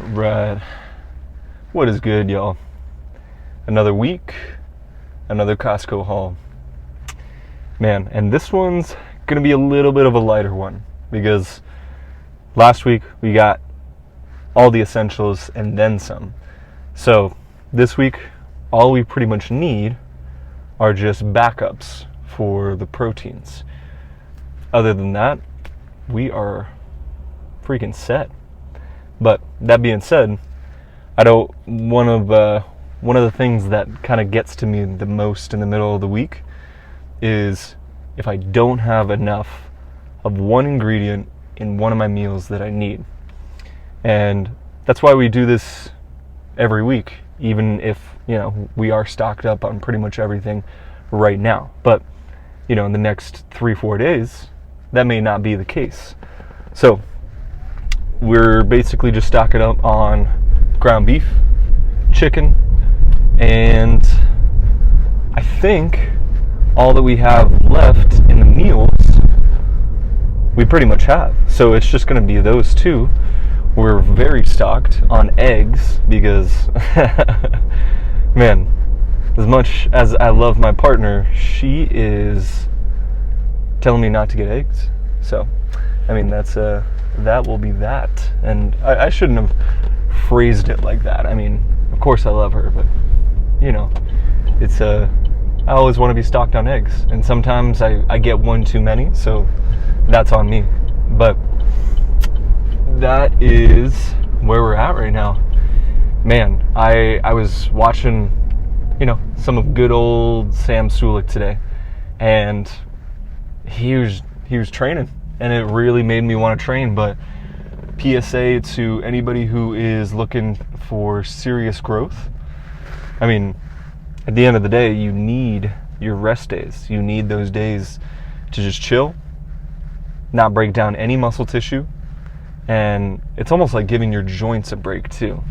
Right. What is good, y'all? Another week, another Costco haul. Man, and this one's gonna be a little bit of a lighter one because last week we got all the essentials and then some. So this week, all we pretty much need are just backups for the proteins. Other than that, we are freaking set. But that being said, one of the things that kind of gets to me the most in the middle of the week is if I don't have enough of one ingredient in one of my meals that I need. And that's why we do this every week, even if, we are stocked up on pretty much everything right now. But, in the next 3-4 days, that may not be the case. So we're basically just stocking up on ground beef, chicken, and I think all that we have left in the meals we pretty much have. So it's just going to be those two. We're very stocked on eggs because, man, as much as I love my partner, she is telling me not to get eggs. So, that will be that. And I shouldn't have phrased it like that. Of course I love her, but, I always want to be stocked on eggs. And sometimes I get one too many, so that's on me. But that is where we're at right now. Man, I was watching, some of good old Sam Sulik today, and he was training, and it really made me want to train. But PSA to anybody who is looking for serious growth, at the end of the day, you need your rest days. You need those days to just chill, not break down any muscle tissue, and it's almost like giving your joints a break too.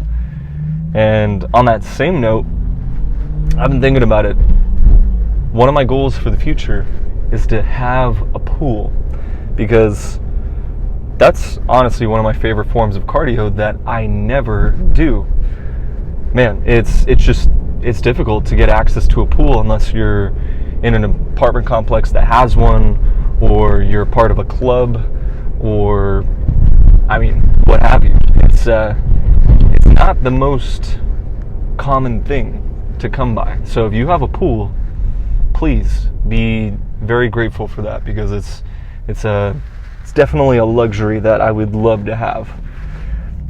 And on that same note, I've been thinking about it. One of my goals for the future is to have a pool, because that's honestly one of my favorite forms of cardio that I never do. Man, it's difficult to get access to a pool unless you're in an apartment complex that has one, or you're part of a club, or what have you. It's not the most common thing to come by. So if you have a pool, please be very grateful for that, because it's definitely a luxury that I would love to have.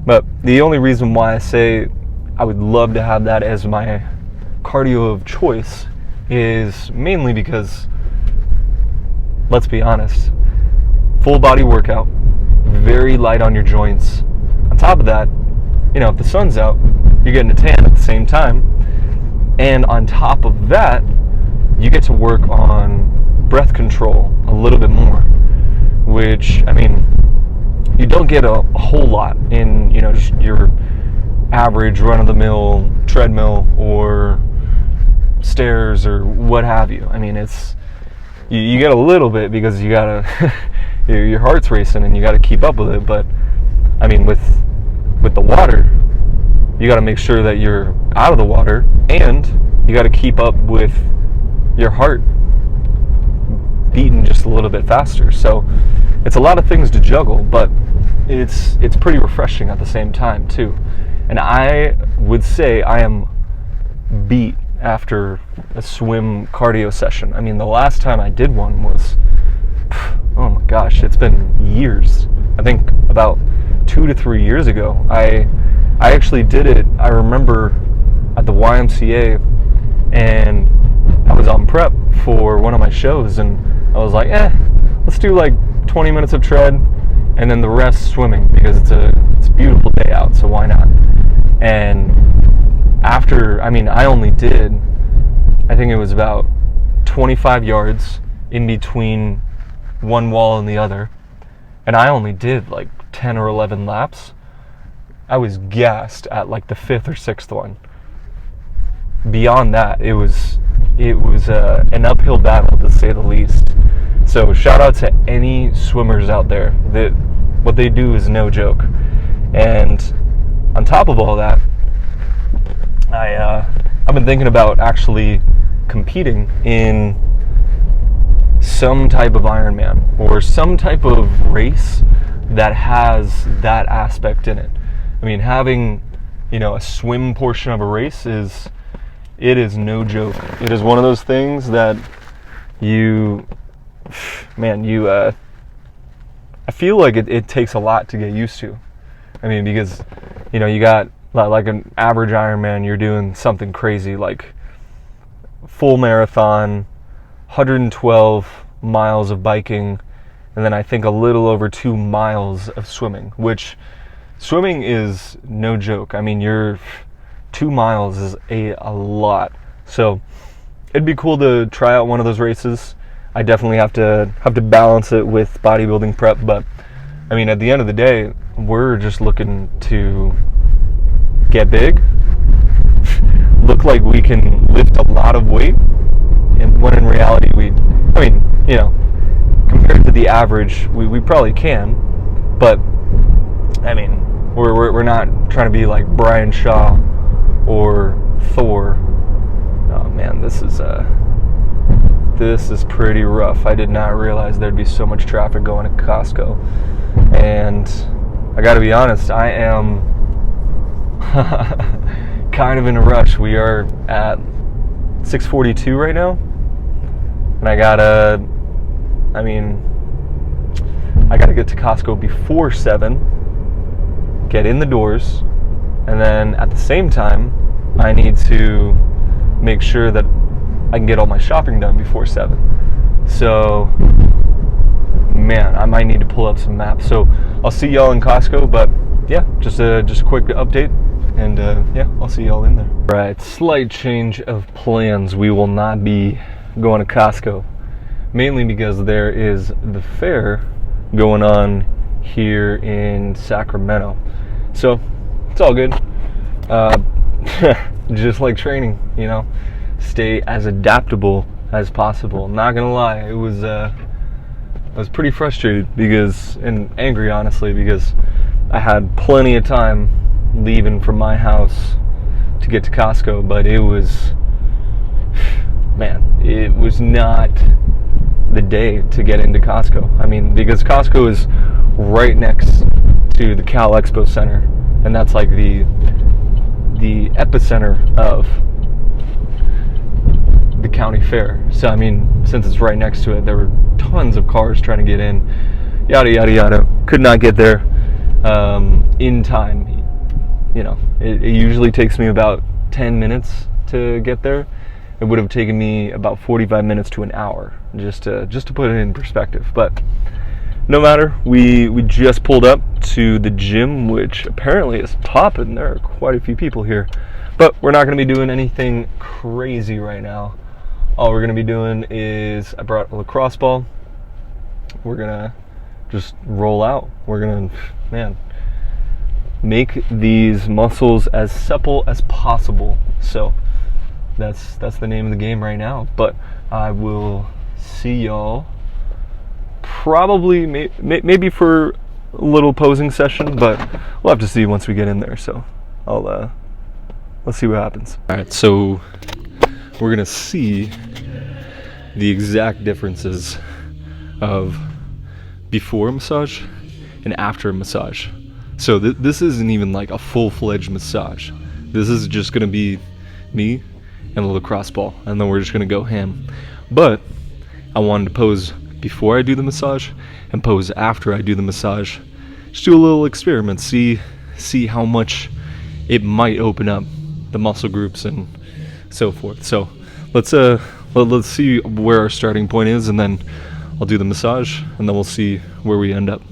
But the only reason why I say I would love to have that as my cardio of choice is mainly because, let's be honest, full body workout, very light on your joints. On top of that, if the sun's out, you're getting a tan at the same time. And on top of that, you get to work on breath control a little bit more, which, you don't get a whole lot in, just your average run-of-the-mill treadmill or stairs or what have you. You get a little bit because you gotta, your heart's racing and you gotta keep up with it. But, with the water, you gotta make sure that you're out of the water, and you gotta keep up with your heart beating just a little bit faster. So it's a lot of things to juggle, but it's pretty refreshing at the same time too. And I would say I am beat after a swim cardio session. The last time I did one was, oh my gosh, it's been years. I think about 2 to 3 years ago. I actually did it, I remember, at the YMCA, and I was on prep for one of my shows, and I was like, let's do like 20 minutes of tread and then the rest swimming, because it's a beautiful day out, so why not? And after, I only did, I think it was about 25 yards in between one wall and the other, and I only did like 10 or 11 laps. I was gassed at like the 5th or 6th one. Beyond that, it was an uphill battle, to say the least. So shout out to any swimmers out there. That what they do is no joke. And on top of all that, I've been thinking about actually competing in some type of Ironman or some type of race that has that aspect in it. I mean, having, a swim portion of a race is no joke. It is one of those things that I feel like it takes a lot to get used to. I mean, because, you got like an average Ironman, you're doing something crazy like full marathon, 112 miles of biking, and then I think a little over 2 miles of swimming, which swimming is no joke. I mean, 2 miles is a lot. So it'd be cool to try out one of those races. I definitely have to balance it with bodybuilding prep, but I mean, at the end of the day, we're just looking to get big, look like we can lift a lot of weight, and when in reality compared to the average, we probably can, but I mean, we're not trying to be like Brian Shaw or Thor. Oh man, this is pretty rough. I did not realize there'd be so much traffic going to Costco, and I gotta be honest, I am kind of in a rush. We are at 6:42 right now, and I gotta get to Costco before 7, get in the doors, and then at the same time, I need to make sure that I can get all my shopping done before 7. So, man, I might need to pull up some maps. So, I'll see y'all in Costco, but yeah, just a quick update, and I'll see y'all in there. Right, slight change of plans. We will not be going to Costco, mainly because there is the fair going on here in Sacramento. So, it's all good. Just like training, stay as adaptable as possible. Not gonna lie, I was pretty frustrated and angry, honestly, because I had plenty of time leaving from my house to get to Costco, but it was not the day to get into Costco. I mean, because Costco is right next to the Cal Expo Center, and that's like the epicenter of the county fair. So I mean, since it's right next to it, there were tons of cars trying to get in, yada yada yada. Could not get there in time. It usually takes me about 10 minutes to get there. It would have taken me about 45 minutes to an hour, just to put it in perspective. But no matter, we just pulled up to the gym, which apparently is popping. There are quite a few people here, but we're not going to be doing anything crazy right now. All we're going to be doing is, I brought a lacrosse ball. We're going to just roll out. We're going to, make these muscles as supple as possible. So that's the name of the game right now. But I will see y'all probably maybe for a little posing session, but we'll have to see once we get in there. So let's see what happens. All right, so we're gonna see the exact differences of before massage and after massage. So this isn't even like a full-fledged massage. This is just gonna be me and a lacrosse ball, and then we're just gonna go ham. But I wanted to pose before I do the massage and pose after I do the massage. Just do a little experiment, see how much it might open up the muscle groups and so forth. So let's see where our starting point is, and then I'll do the massage, and then we'll see where we end up.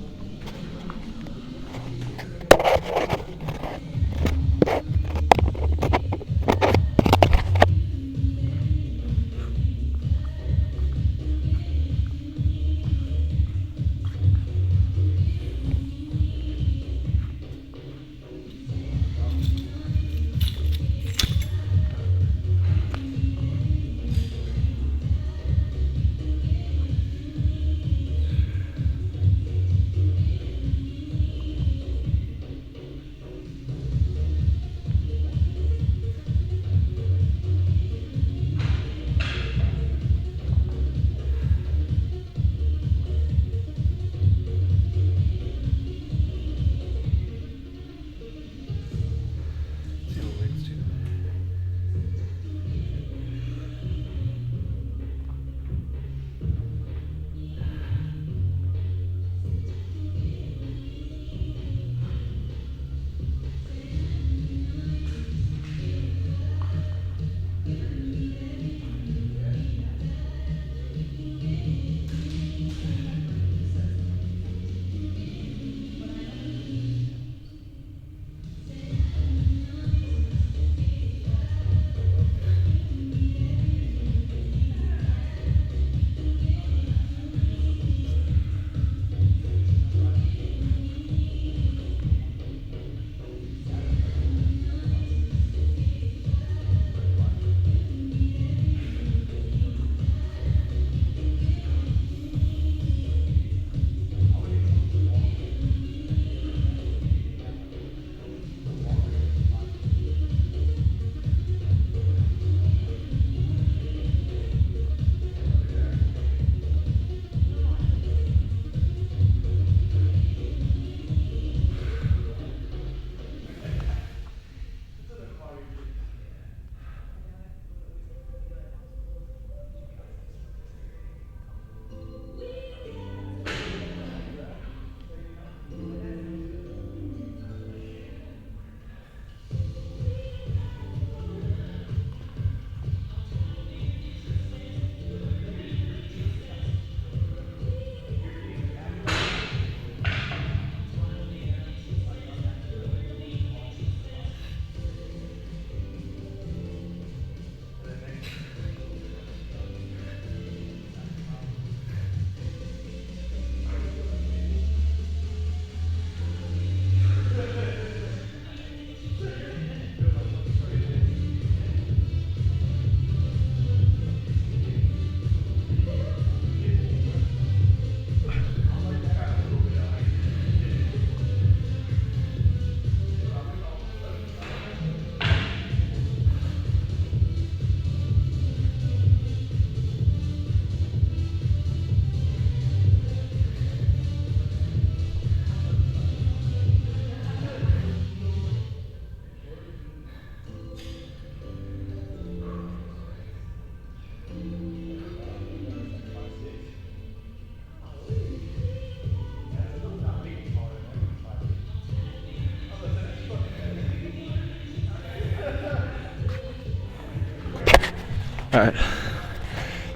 Alright,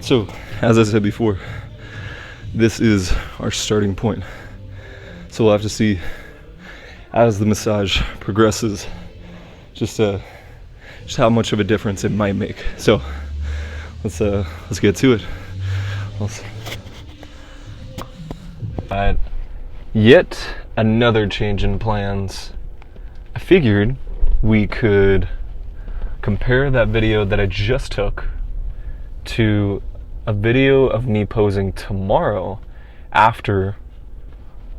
so as I said before, this is our starting point. So we'll have to see as the massage progresses just how much of a difference it might make. So let's get to it. Alright, yet another change in plans. I figured we could compare that video that I just took to a video of me posing tomorrow after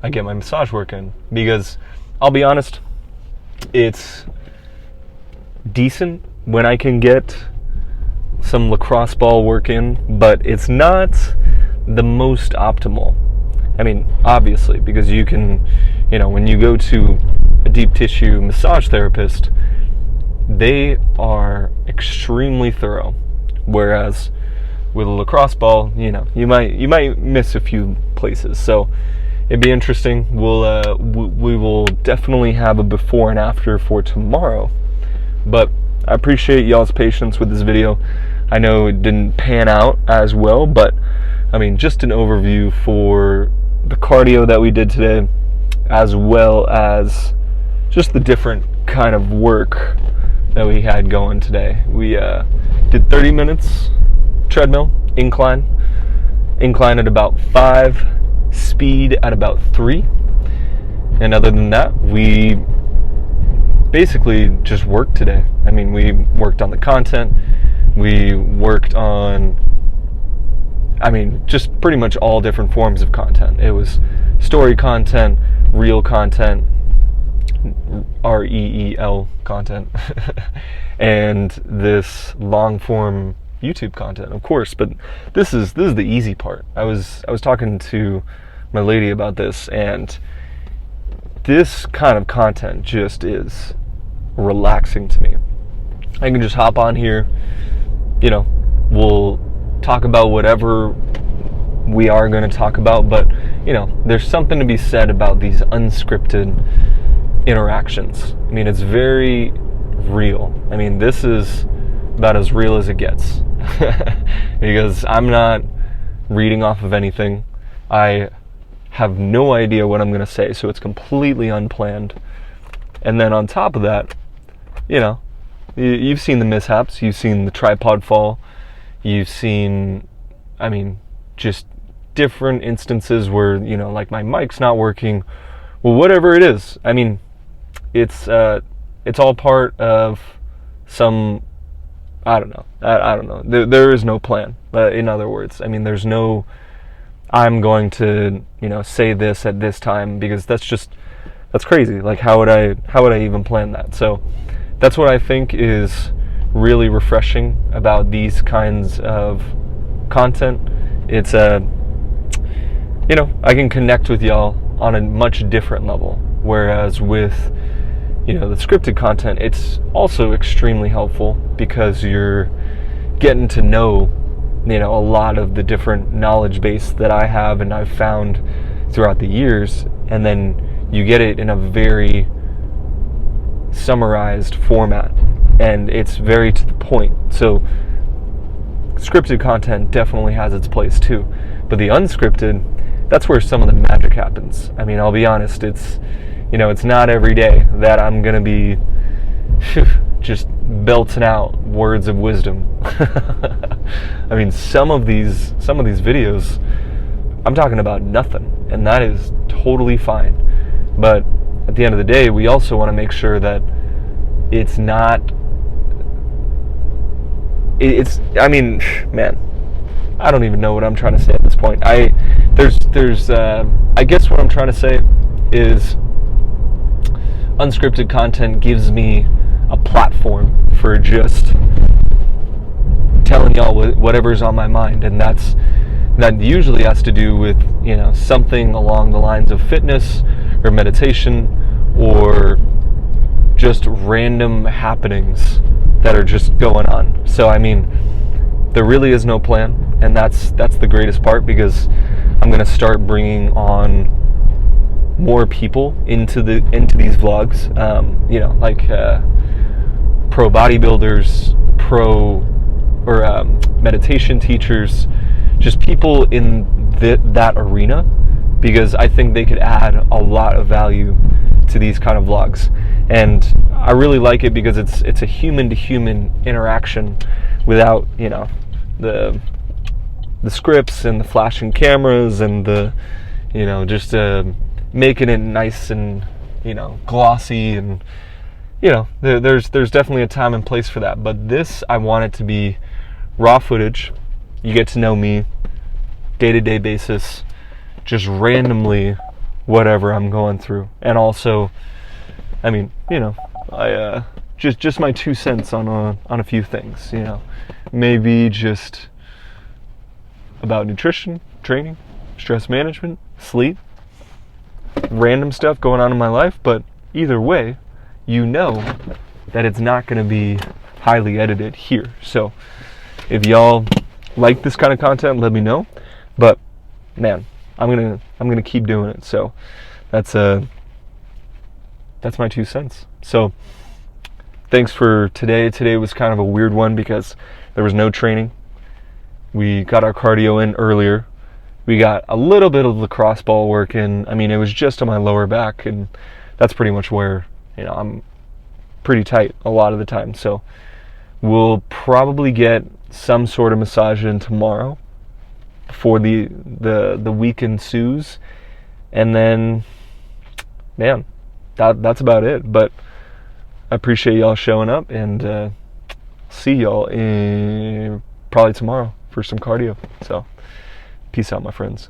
I get my massage work in, because I'll be honest, it's decent when I can get some lacrosse ball work in, but it's not the most optimal. I mean, obviously, because you can, when you go to a deep tissue massage therapist, they are extremely thorough, whereas with a lacrosse ball, you might miss a few places. So it'd be interesting. We will definitely have a before and after for tomorrow. But I appreciate y'all's patience with this video. I know it didn't pan out as well, but I mean, just an overview for the cardio that we did today, as well as just the different kind of work that we had going today. We did 30 minutes treadmill, incline at about 5, speed at about 3, and other than that, we basically just worked today. I mean, we worked on the content, we worked on, just pretty much all different forms of content. It was story content, reel content, REEL content, and this long form YouTube content, of course. But this is the easy part. I was talking to my lady about this, and this kind of content just is relaxing to me. I can just hop on here, we'll talk about whatever we are going to talk about, but there's something to be said about these unscripted interactions. I mean, it's very real. I mean, this is about as real as it gets. Because I'm not reading off of anything. I have no idea what I'm going to say, so it's completely unplanned. And then on top of that, you've seen the mishaps, you've seen the tripod fall, you've seen, just different instances where, like my mic's not working, well, whatever it is. I mean, it's all part of some, I don't know. There is no plan. In other words, there's no, I'm going to, say this at this time, because that's crazy. Like, how would I even plan that? So that's what I think is really refreshing about these kinds of content. It's I can connect with y'all on a much different level, whereas with the scripted content, it's also extremely helpful because you're getting to know a lot of the different knowledge base that I have and I've found throughout the years, and then you get it in a very summarized format, and it's very to the point. So scripted content definitely has its place too, but the unscripted, that's where some of the magic happens. I'll be honest, it's it's not every day that I'm gonna be just belting out words of wisdom. Some of these videos, I'm talking about nothing, and that is totally fine. But at the end of the day, we also want to make sure that it's not. Man, I don't even know what I'm trying to say at this point. I guess what I'm trying to say is, unscripted content gives me a platform for just telling y'all whatever's on my mind, and that usually has to do with something along the lines of fitness or meditation, or just random happenings that are just going on. So there really is no plan, and that's the greatest part, because I'm going to start bringing on more people into these vlogs, like pro bodybuilders, meditation teachers, just people in that arena, because I think they could add a lot of value to these kind of vlogs. And I really like it because it's a human to human interaction without, the scripts and the flashing cameras and the, just making it nice and, glossy, and, there's definitely a time and place for that. But this, I want it to be raw footage. You get to know me, day-to-day basis, just randomly, whatever I'm going through. And also, I just my 2 cents on a few things, maybe just about nutrition, training, stress management, sleep, random stuff going on in my life. But either way, that it's not going to be highly edited here. So if y'all like this kind of content, let me know. But man, I'm gonna keep doing it. So that's my 2 cents. So thanks for today. Today was kind of a weird one because there was no training. We got our cardio in earlier. We got a little bit of lacrosse ball work in. It was just on my lower back, and that's pretty much where, I'm pretty tight a lot of the time. So we'll probably get some sort of massage in tomorrow before the week ensues. And then, man, that's about it. But I appreciate y'all showing up, and see y'all probably tomorrow for some cardio. So peace out, my friends.